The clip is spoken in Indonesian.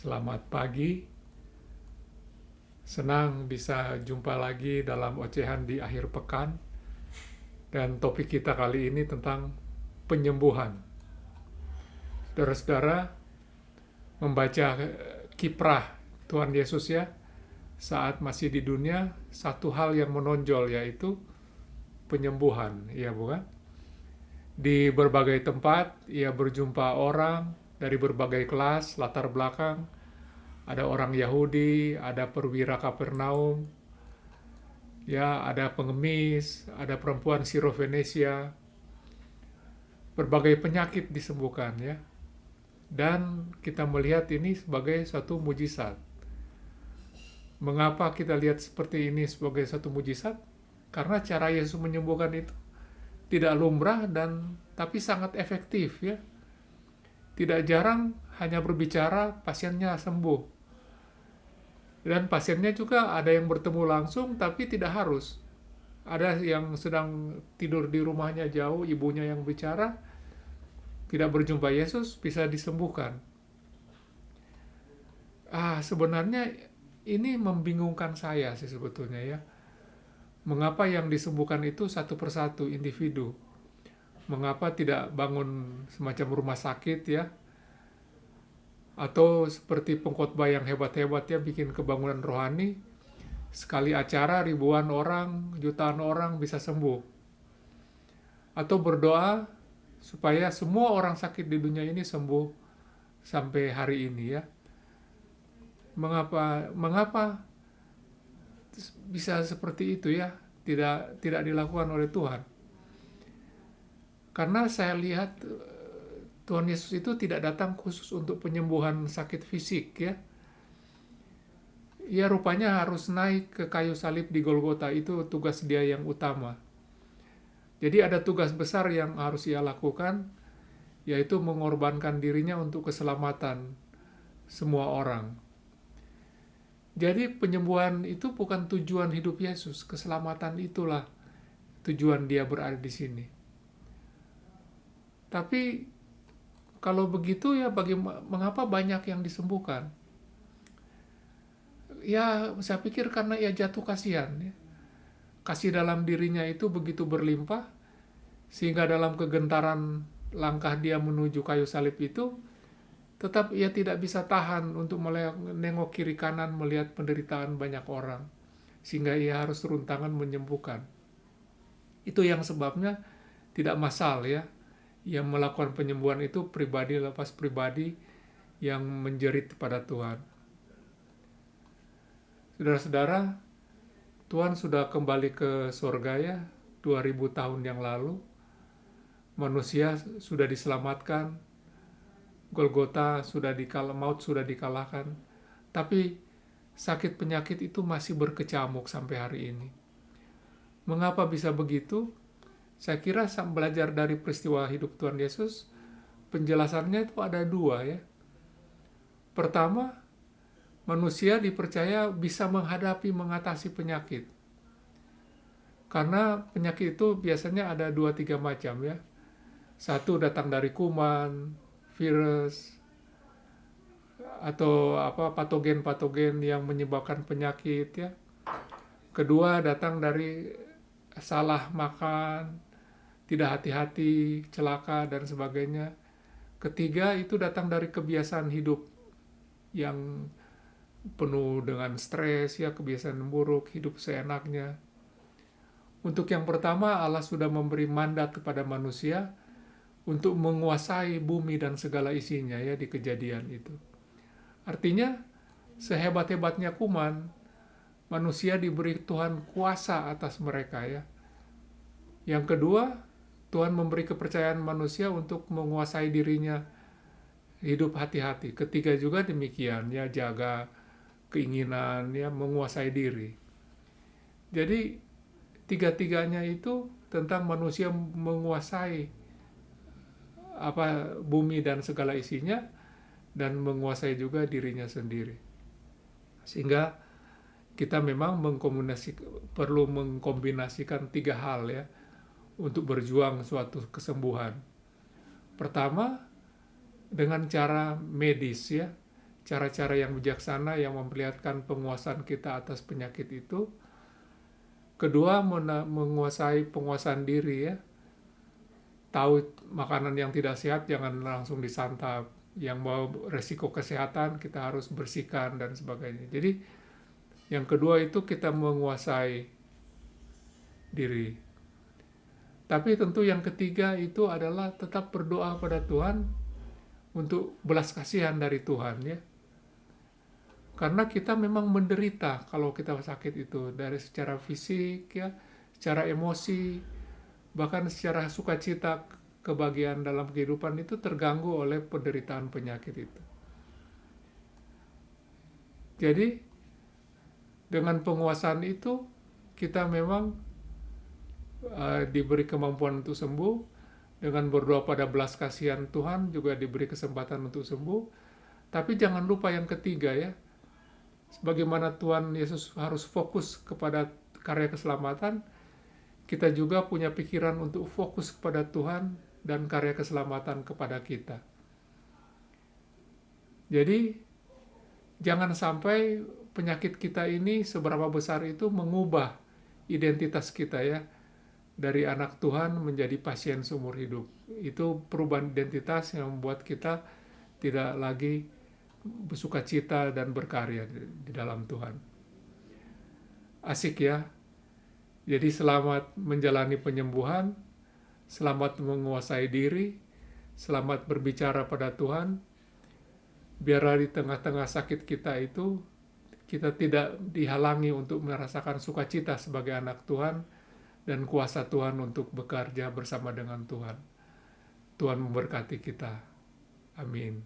Selamat pagi, senang bisa jumpa lagi dalam ocehan di akhir pekan. Dan topik kita kali ini tentang penyembuhan. Saudara-saudara, membaca kiprah Tuhan Yesus ya, saat masih di dunia, satu hal yang menonjol yaitu penyembuhan, ya bukan? Di berbagai tempat, ia berjumpa orang dari berbagai kelas, latar belakang. Ada orang Yahudi, ada perwira Kapernaum, ya ada pengemis, ada perempuan Siro-Venesia, berbagai penyakit disembuhkan ya. Dan kita melihat ini sebagai suatu mujizat. Mengapa kita lihat seperti ini sebagai satu mujizat? Karena cara Yesus menyembuhkan itu tidak lumrah dan tapi sangat efektif ya. Tidak jarang hanya berbicara pasiennya sembuh. Dan pasiennya juga ada yang bertemu langsung tapi tidak harus. Ada yang sedang tidur di rumahnya jauh, ibunya yang bicara, tidak berjumpa Yesus, bisa disembuhkan. Sebenarnya ini membingungkan saya sih sebetulnya ya. Mengapa yang disembuhkan itu satu persatu individu? Mengapa tidak bangun semacam rumah sakit ya? Atau seperti pengkhotbah yang hebat-hebat ya, bikin kebangunan rohani, sekali acara ribuan orang, jutaan orang bisa sembuh. Atau berdoa supaya semua orang sakit di dunia ini sembuh sampai hari ini ya. Mengapa bisa seperti itu ya? Tidak dilakukan oleh Tuhan. Karena saya lihat Tuhan Yesus itu tidak datang khusus untuk penyembuhan sakit fisik ya. Ia rupanya harus naik ke kayu salib di Golgota, itu tugas dia yang utama. Jadi ada tugas besar yang harus ia lakukan, yaitu mengorbankan dirinya untuk keselamatan semua orang. Jadi penyembuhan itu bukan tujuan hidup Yesus, keselamatan itulah tujuan dia berada di sini. Tapi kalau begitu ya mengapa banyak yang disembuhkan? Ya saya pikir karena ia jatuh kasihan ya. Kasih dalam dirinya itu begitu berlimpah, sehingga dalam kegentaran langkah dia menuju kayu salib itu, tetap ia tidak bisa tahan untuk menengok kiri kanan melihat penderitaan banyak orang, sehingga ia harus turun tangan menyembuhkan. Itu yang sebabnya tidak massal ya, yang melakukan penyembuhan itu pribadi lepas pribadi yang menjerit pada Tuhan. Saudara-saudara, Tuhan sudah kembali ke surga ya, 2000 tahun yang lalu. Manusia sudah diselamatkan, Golgota maut sudah dikalahkan, tapi sakit penyakit itu masih berkecamuk sampai hari ini. Mengapa bisa begitu? Saya kira belajar dari peristiwa hidup Tuhan Yesus, penjelasannya itu ada dua ya. Pertama, manusia dipercaya bisa mengatasi penyakit. Karena penyakit itu biasanya ada 2-3 macam ya. Satu datang dari kuman, virus, atau patogen-patogen yang menyebabkan penyakit ya. Kedua datang dari salah makan, tidak hati-hati, celaka dan sebagainya. Ketiga itu datang dari kebiasaan hidup yang penuh dengan stres ya, kebiasaan buruk, hidup seenaknya. Untuk yang pertama, Allah sudah memberi mandat kepada manusia untuk menguasai bumi dan segala isinya ya di Kejadian itu. Artinya sehebat-hebatnya kuman, manusia diberi Tuhan kuasa atas mereka ya. Yang kedua, Tuhan memberi kepercayaan manusia untuk menguasai dirinya, hidup hati-hati. Ketiga juga demikian ya, jaga keinginan ya, menguasai diri. Jadi tiga-tiganya itu tentang manusia menguasai bumi dan segala isinya, dan menguasai juga dirinya sendiri. Sehingga kita memang perlu mengkombinasikan 3 hal ya untuk berjuang suatu kesembuhan. Pertama, dengan cara medis ya, cara-cara yang bijaksana yang memperlihatkan penguasaan kita atas penyakit itu. Kedua, menguasai penguasaan diri ya. Tahu makanan yang tidak sehat jangan langsung disantap. Yang mau resiko kesehatan kita harus bersihkan dan sebagainya. Jadi yang kedua itu kita menguasai diri. Tapi tentu yang ketiga itu adalah tetap berdoa pada Tuhan untuk belas kasihan dari Tuhan ya. Karena kita memang menderita kalau kita sakit itu, dari secara fisik ya, secara emosi, bahkan secara sukacita kebahagiaan dalam kehidupan itu terganggu oleh penderitaan penyakit itu. Jadi dengan penguasaan itu kita memang diberi kemampuan untuk sembuh. Dengan berdoa pada belas kasihan Tuhan juga diberi kesempatan untuk sembuh. Tapi jangan lupa yang ketiga ya, sebagaimana Tuhan Yesus harus fokus kepada karya keselamatan, kita juga punya pikiran untuk fokus kepada Tuhan dan karya keselamatan kepada kita. Jadi, jangan sampai penyakit kita ini seberapa besar itu mengubah identitas kita ya, dari anak Tuhan menjadi pasien seumur hidup. Itu perubahan identitas yang membuat kita tidak lagi bersukacita dan berkarya di dalam Tuhan. Asik ya. Jadi selamat menjalani penyembuhan, selamat menguasai diri, selamat berbicara pada Tuhan. Biarlah di tengah-tengah sakit kita itu, kita tidak dihalangi untuk merasakan sukacita sebagai anak Tuhan dan kuasa Tuhan untuk bekerja bersama dengan Tuhan. Tuhan memberkati kita. Amin.